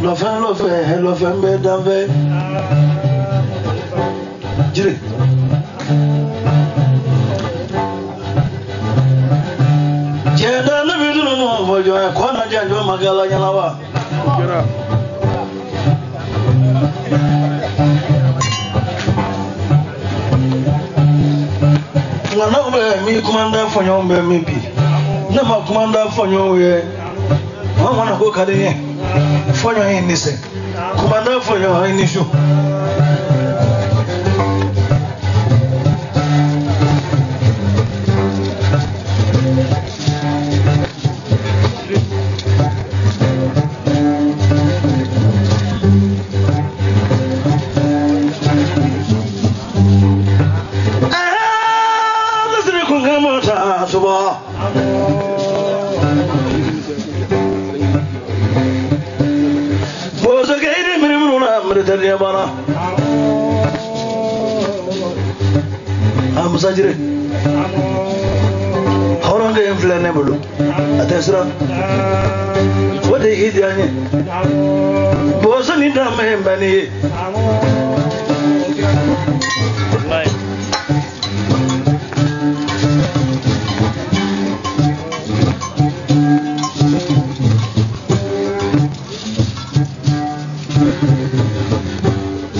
L'offre, m'bedave. Jire. Jeda na bidu no bojo ko na janjo magala nyalawa. Mwana ube mi kumanda fonyo mbe mi bi. Na ma kumanda fonyo ye. Mwana ko kade fonyo yin nise. Kumanda fonyo yin nishu. Musajire horonga inflane bulu atesra wode idi anye boso ni dame mbani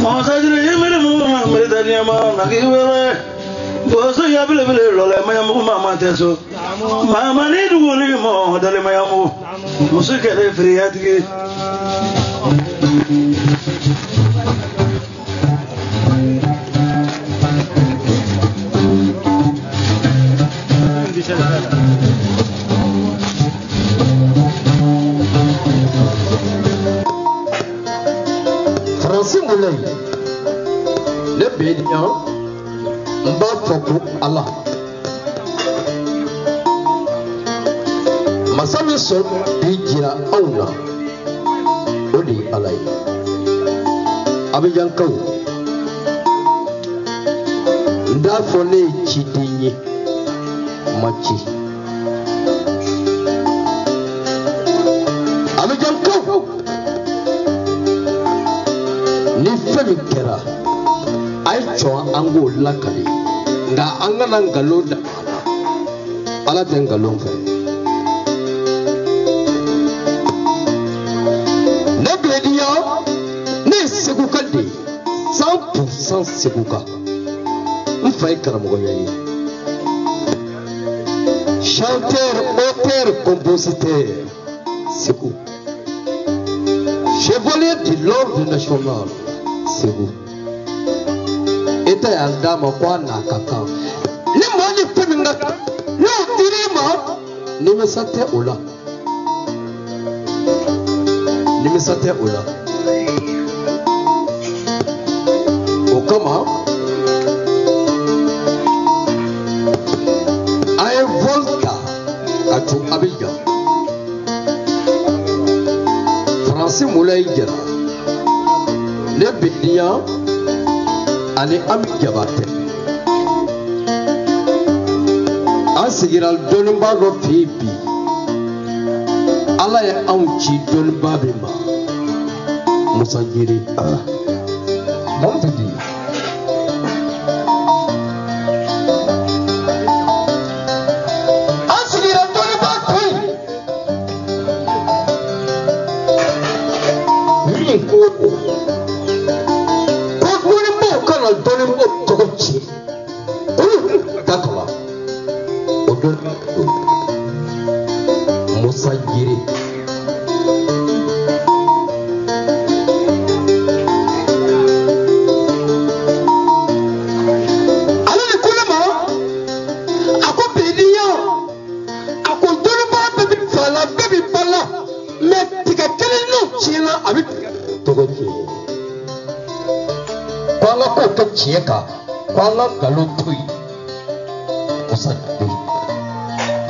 musajire yemere mu amere danyama nagiwere boso ya bile lole mayamu mama teso mama ni duguri mo dale mayamu musike le friyatiki Francis Moulay le bédiant mba foku Allah masami so bijira auna odi alai abijan kaw nda fone chidinye machi abijan kaw ni femi kera ay cho ango lakali nga angana ngaloda ala tengalonga ne bledia ne seguka de 100% seguka mfai karamogo yayi chanteur auteur compositeur segu chevalier de l'ordre national segu eta yandama kwa na kaka ni mwani feminga yo dirima nimesate ula okama ay volta atu abiga Francis Moulay jara le bidia ani amijabate asigiral donba go fibi ala ya anchi donba bima musajiri montedi asigiral donba koi ni ko donimbo tokochi takwa odon musajiri alani kulama ako bidiya ako donimbo bebi fala me tika kelino china abi tokochi kwanga ko chieka kwanga galotui usati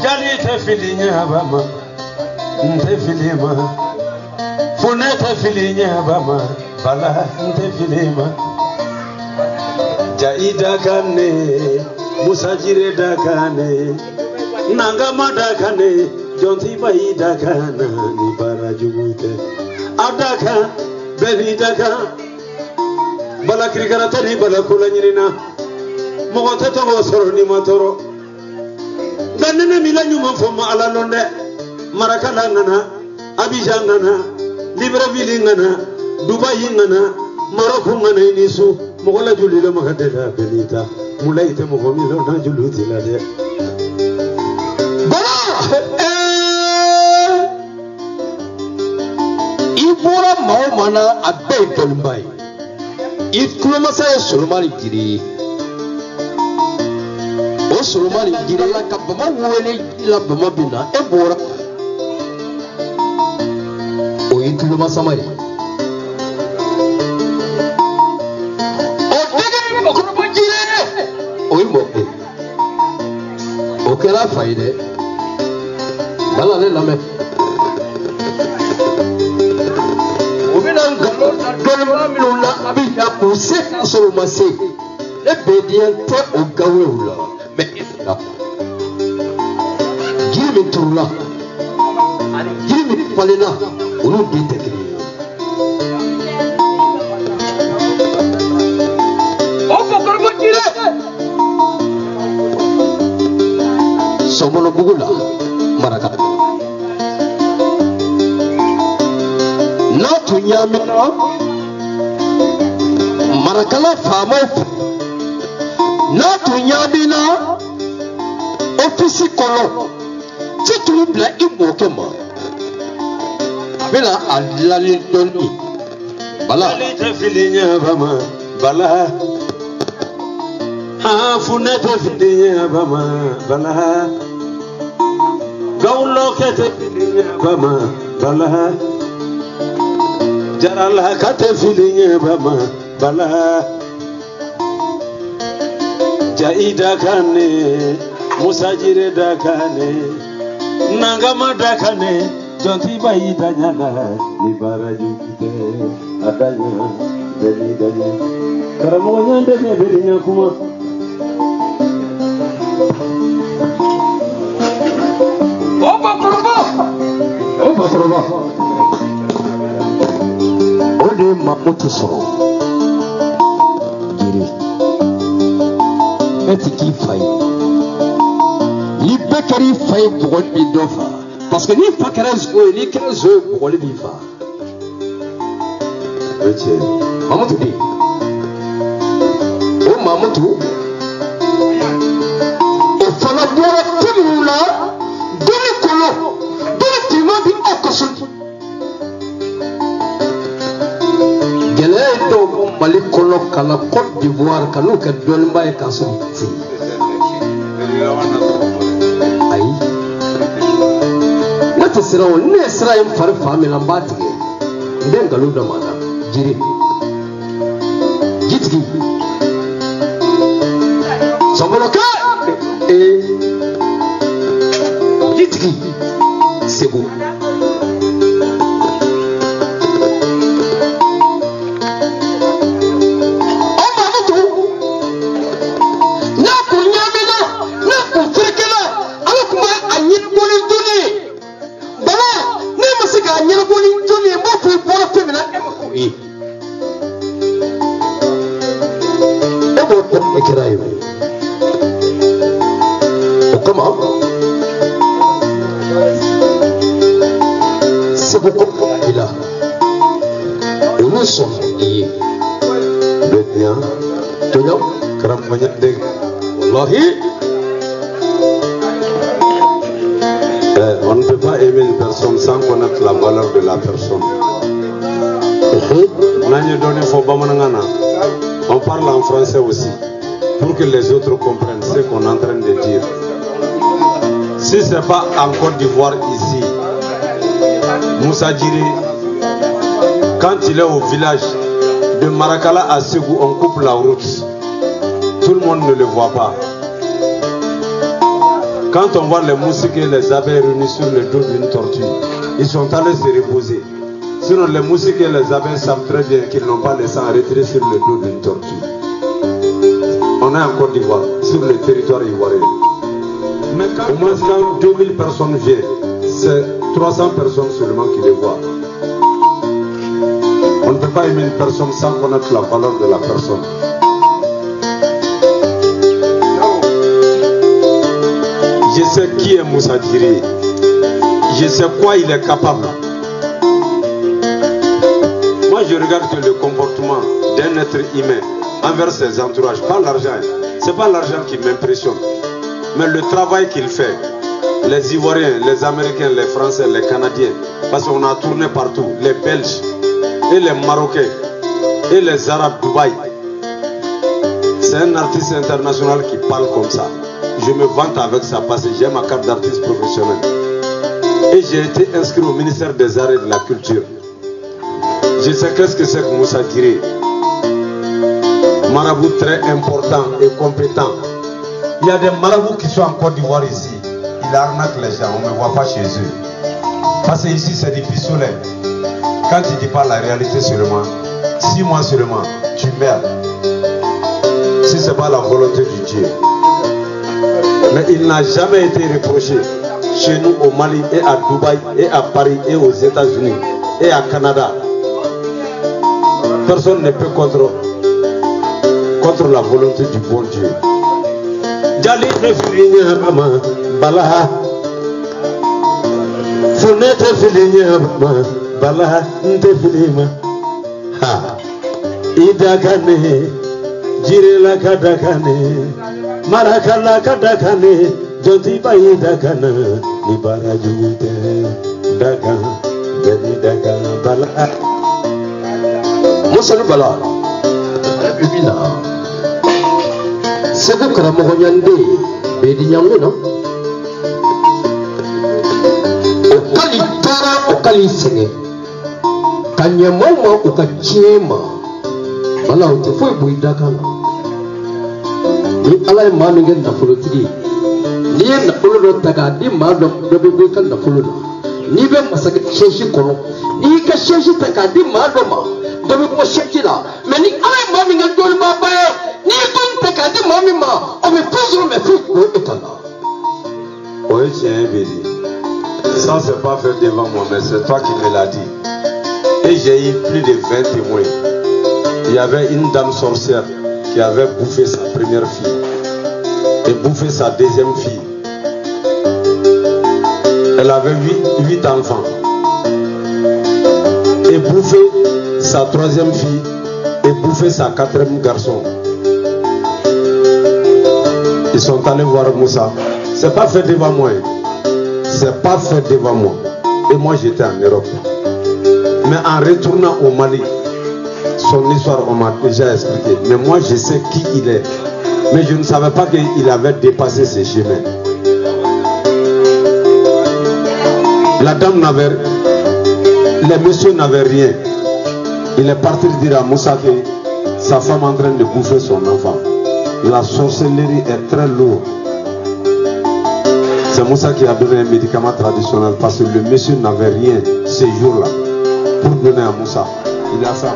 jali te filinya bama nte filima fune te filinya bama bala nte filima jaida kane musajire dakane nangama dakane jonti baida kana ni barajugute Adaka, Benidaka, Balakrigaratani, Balakulanina, Mogotato was Soronimatoro. Ganene Milanium from Alalonde, Maracalanana, Abijanana, Libreville, Dubai, Morocco, Nisu, Mogola Julila Mahadela, Benita, Mulaita Mohomilo, Najulutila. Ibora Maumana at Bayton by it Kulamasa Solomani Giri. O Solomani Giri la Kapama, La Bamabina, Ebora. O Ikulumasamai. Okay, I find it. Balale Lame. Golmamina Abia Puse, Solomasi. Le Bedian Te o Gawula. Give me Tula. Give me Palina. Ulu beat the Somono Bugula, Maraka. Not to Yamina Marakala Famo. Not to Yamina Office Color. Titula Ibokema Villa Adlali Doni Bala Filinia Bama Bala. Funeta Fidia Bama Bala Gaulo Kate Fidia Bama Bala Jarala Kate Fidia Bama Bala Jaida Kane Musajire Dakane Nangama Dakane Jonti Baida Nyana Libara Jukite Adanya Belidanya Karamonya Dene Belinya Kuma Ode Maputo so Giri Etiki Fay Libekari Fay pour le Dofa parce que ni Fakaraz ou ni 15 œufs pour le Bifa. Mamadou dit Oh Mamadou Au Falaboura Timula Dole Kolo Dole Timabi Okosun Geleto Mali Kolo Kala Côte d'Ivoire Kanou Ka Dolmba et Kassou Aïe Nata sera on ne sera un far famille lambati Dengalou Damada Giri Gitgi Samoloka et Gitgi c'est bon Comment c'est beaucoup il a nous sommes liés le bien tout le monde Wallahi on ne peut pas aimer une personne sans connaître la valeur de la personne. On parle en français aussi pour que les autres comprennent ce qu'on est en train de dire. Si ce n'est pas en Côte d'Ivoire ici, Moussa Djiri, quand il est au village de Marakala à Ségou, on coupe la route. Tout le monde ne le voit pas. Quand on voit les moustiques et les abeilles réunis sur le dos d'une tortue, ils sont allés se reposer. Sinon, les moustiques et les abeilles savent très bien qu'ils n'ont pas les sangs arrêtés sur le dos d'une tortue. On est en Côte d'Ivoire, sur le territoire ivoirien. Mais au moins quand 2000 personnes viennent, c'est 300 personnes seulement qui les voient. pas aimer une personne sans connaître la valeur de la personne. Je sais qui est Moussa Djiri. Je sais quoi il est capable. Moi, je regarde le comportement d'un être humain envers ses entourages, pas l'argent. C'est pas l'argent qui m'impressionne, mais le travail qu'il fait. Les Ivoiriens, les Américains, les Français, les Canadiens, parce qu'on a tourné partout, les Belges et les Marocains et les Arabes Dubaï. C'est un artiste international qui parle comme ça. Je me vante avec ça parce que j'ai ma carte d'artiste professionnel. Et j'ai été inscrit au ministère des Arts et de la Culture. Je sais qu'est-ce que c'est que Moussa Djiri. Marabout très important et compétent. Il y a des marabouts qui sont en Côte d'Ivoire ici. Il arnaque les gens, on ne me voit pas chez eux. Parce que ici c'est des pistolets. Quand tu dis pas la réalité seulement, 6 mois seulement, tu meurs. Si ce n'est pas la volonté du Dieu. Mais il n'a jamais été reproché chez nous au Mali et à Dubaï et à Paris et aux États-Unis et à Canada. Personne ne peut contre la volonté du bon Dieu. Jali ne filinya mama bala Fonete filinya mama bala nte filima ha idakane jirela kadakane marakala kadakane jonti ba idakana ni barajute daga jadi daga bala Moussa bala bibina Sebe karamɔgɔ ɲande bɛɛ di ɲango na o kali tɔɔrɔ o kali sɛgɛn ka ɲɛmaaw ma u ka tiɲɛ ma wala o tɛ foyi bɔ i da kan na ni ala ye maa min kɛ nafolotigi ye n'i ye nafolo dɔ ta k'a di maa dɔ bɛ bɔ i ka nafolo la n'i bɛ masakɛ sɛsi kɔnɔ n'i y'i ka sɛsi ta k'a di maa dɔ ma dɔ bɛ bɔ sɛsi la mɛ ni ala ye maa min kɛ dɔnnibaa ye n'i ye dɔnni ta k'a di maa min ma o bɛ toujours mɛ foyi bɔ e ta la. O ye tiɲɛ ye Bédi. Ça c'est pas fait devant moi, mais c'est toi qui me l'as dit. Et j'ai eu plus de 20 témoins. Il y avait une dame sorcière qui avait bouffé sa première fille et bouffé sa deuxième fille. Elle avait 8 enfants et bouffé sa troisième fille et bouffé sa quatrième garçon. Ils sont allés voir Moussa. C'est pas fait devant moi. C'est pas fait devant moi. Et moi j'étais en Europe. Mais en retournant au Mali, son histoire on m'a déjà expliqué. Mais moi je sais qui il est. Mais je ne savais pas qu'il avait dépassé ses chemins. La dame n'avait... Les messieurs n'avaient rien. Il est parti dire à Moussa que sa femme est en train de bouffer son enfant. La sorcellerie est très lourde. C'est Moussa qui a donné un médicament traditionnel parce que le monsieur n'avait rien ces jours-là pour donner à Moussa. Il a fait.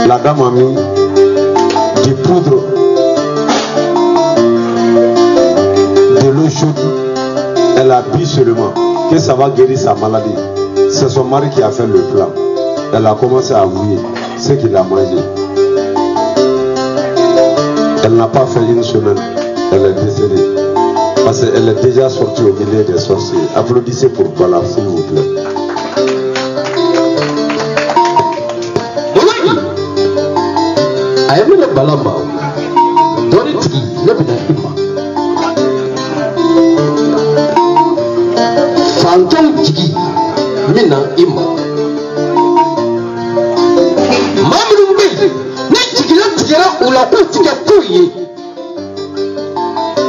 La dame a mis du poudre, de l'eau chaude. Elle a bu seulement que ça va guérir sa maladie. C'est son mari qui a fait le plan. Elle a commencé à avouer ce qu'il a mangé. Elle n'a pas fait une semaine. Elle est décédée. Parce qu'elle est déjà sortie au milieu des sorciers. Applaudissez pour Bala, s'il vous plaît. Ayamina Balamba, Donitiki, Nebina Ima. Phantom Tiki, Mina Ima. Mamrumbi, Nitikila Tigera, Ula Putika Puyi.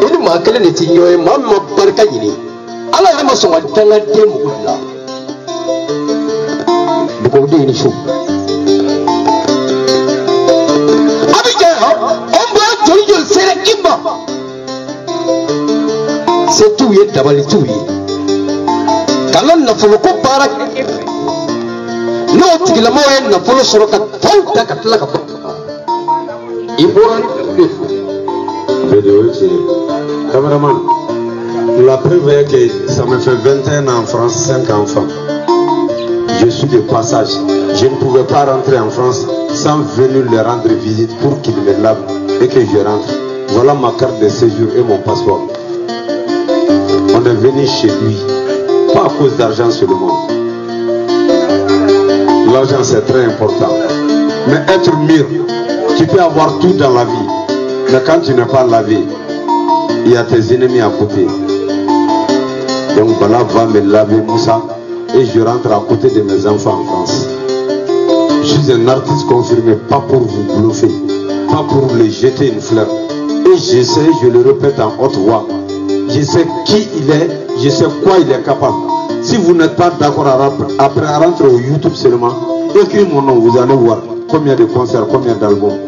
Une marquée de Tigno et Mamma Parkayini. Allah Ramason, Tanga Temula. Because they in show. C'est tout, il d'abord tout. Quand on n'a pas le coup par l'autre, il a moyen n'a pas le sur le Cameraman, la preuve est que ça me fait 21 ans en France, 5 enfants. Je suis de passage. Je ne pouvais pas rentrer en France sans venir leur rendre visite pour qu'ils me lavent et que je rentre. Voilà ma carte de séjour et mon passeport. On est venu chez lui, pas à cause d'argent seulement. L'argent c'est très important. Mais être mûr, tu peux avoir tout dans la vie. Mais quand tu n'es pas lavé, il y a tes ennemis à côté. Donc voilà, va me laver Moussa et je rentre à côté de mes enfants en France. Je suis un artiste confirmé, pas pour vous bluffer, pas pour les jeter une fleur. Et je sais, je le répète en haute voix, je sais qui il est, je sais quoi il est capable. Si vous n'êtes pas d'accord après à rentrer au YouTube seulement, écrivez mon nom, vous allez voir combien de concerts, combien d'albums.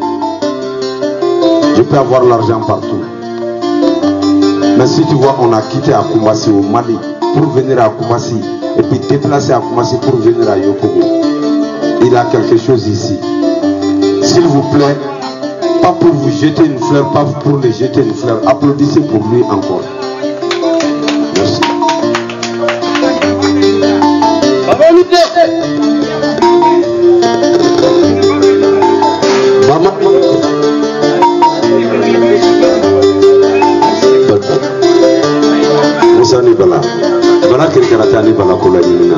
Je peux avoir l'argent partout. Mais si tu vois, on a quitté à Koumassi au Mali pour venir à Koumassi et puis déplacer à Koumassi pour venir à Yokobo. Il a quelque chose ici. S'il vous plaît, pas pour vous jeter une fleur, pas pour les jeter une fleur. Applaudissez pour lui encore. Merci. Moussa Nibala, Bala Kirkarata Nibala Kola Yimina.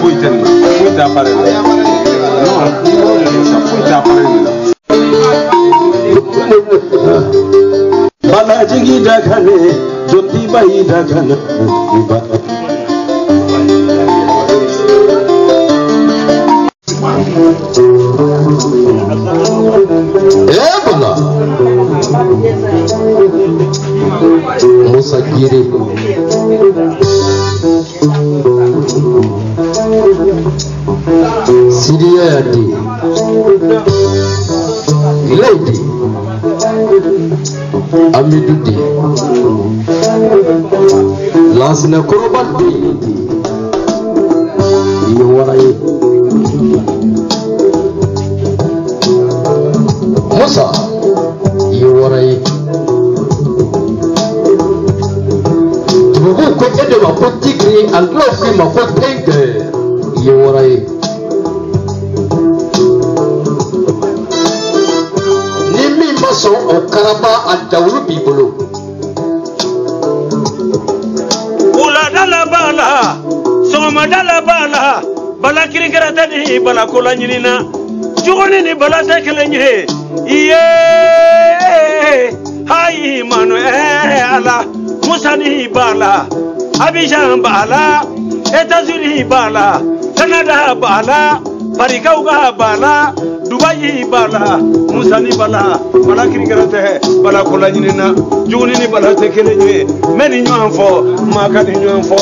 Fouille d'appareil. Non, fouille d'appareil. Bala Jigi Dakane, Joti Bayi Dakane. Ebola Moussa Giri Syria Yadi Lady Amidudi Lansina Korobati Yowarai Moussa Yowarai Vous côté de ma petite grille en globe qui m'a fait pink Yowarai Nimi Mason au Karaba à Daoulou Bibolo Oula dala bala Soma dala bala Bala Kirikaratani Bala Kola Nina Jugoni ni Bala Tekelenye Iye Hayi Manuel ala Moussani bala Abidjan bala États-Unis bala Canada bala Parikauga bala Dubai bala Moussani bala Bala Kirikirate Bala Kola Nina Jugoni ni Bala Tekelenye Meni nyuanfo Makani nyuanfo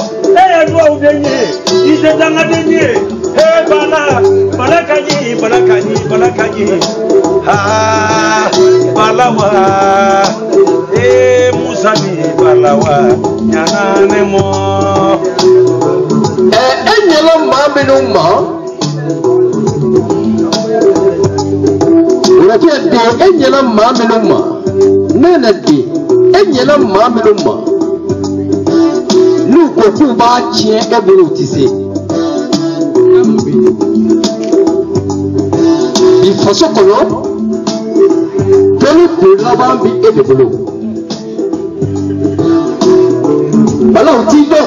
Dwa udenye Ise danga denye Bala Balakaji Balakaji Balakaji Ha Balawa Musani Balawa Nyanane mo Enyelo mamenu ma Unajua di enyelo mamenu ma Nene di enyelo mamenu ma Nuko kuba chie ebulu tise Bifaso kono Pelu pulabambi ebulu Bala utido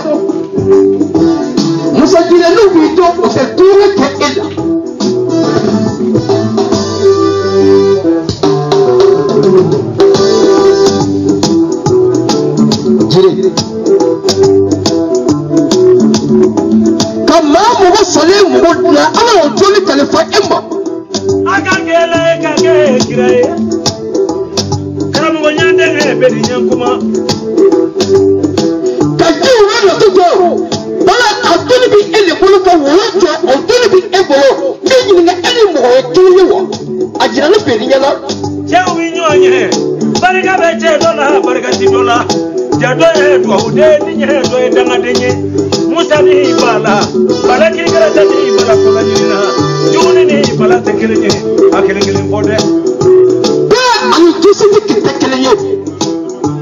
Moussa Giri l'oublido o se tourne ke ela Giri Kama mo sale mo na ala o joli telephone emba Akagele kagere Karamu nyande bedi nyankuma Kaji wala tuto Bala atuni bi ele bolo ko wojo otuni bi ebolo nyi nga ele mo tuni wo ajira no bedi nyala Jewi nyonye barika beje dola barika ti dola jado e do ude ni nye do e danga denye Moussa ni bala bala kirikara tani bala kola nyina juni ni bala tekelenye akelengele fode ba ani tusi ti tekelenye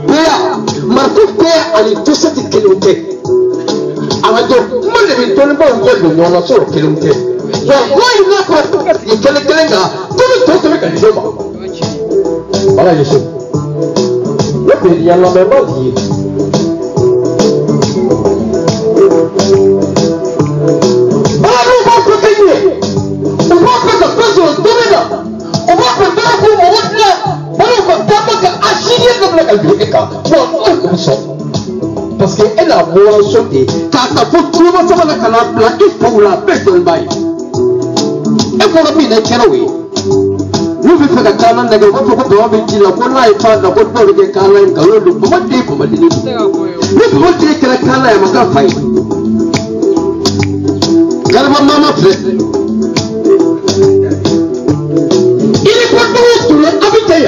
ba marko ba ani tusi ti kelenye amajo mo le bi toni bo ko do nyono so kelumte wa ko ina ko ikele kelenga to me ka diba bala yesu le pe ya la memo di bala ru ko ko kenye o ko ko da peso domina o ko ko da ko mo wona bala ko da ka ashiri ko la ka bi ka wa so parce que elle a beau sauter quand ta faut tout le monde ça va la plaque pour la pète dans le bail et pour le bien qu'elle nous veut faire quand on a des gens pour doit venir la pour la et pas la pour le que quand on a le pour me dire pour me dire nous pour dire que la quand on a pas fait car maman fait il est pour tout le habiter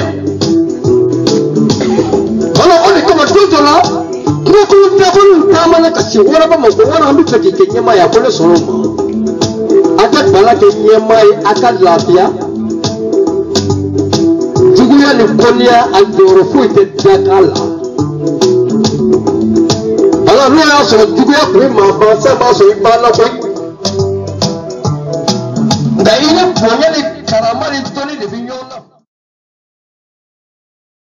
alors on est comme tout là ko tabun tamana kace wala ba mako wala hambi fake kenye mai akole soroma aka bala kenye mai aka lafiya juguya ni konya andoro fuite dakala ala no ya so juguya ko ma ba sa ba so ibala ko da ina konya ni karamari toni de binyo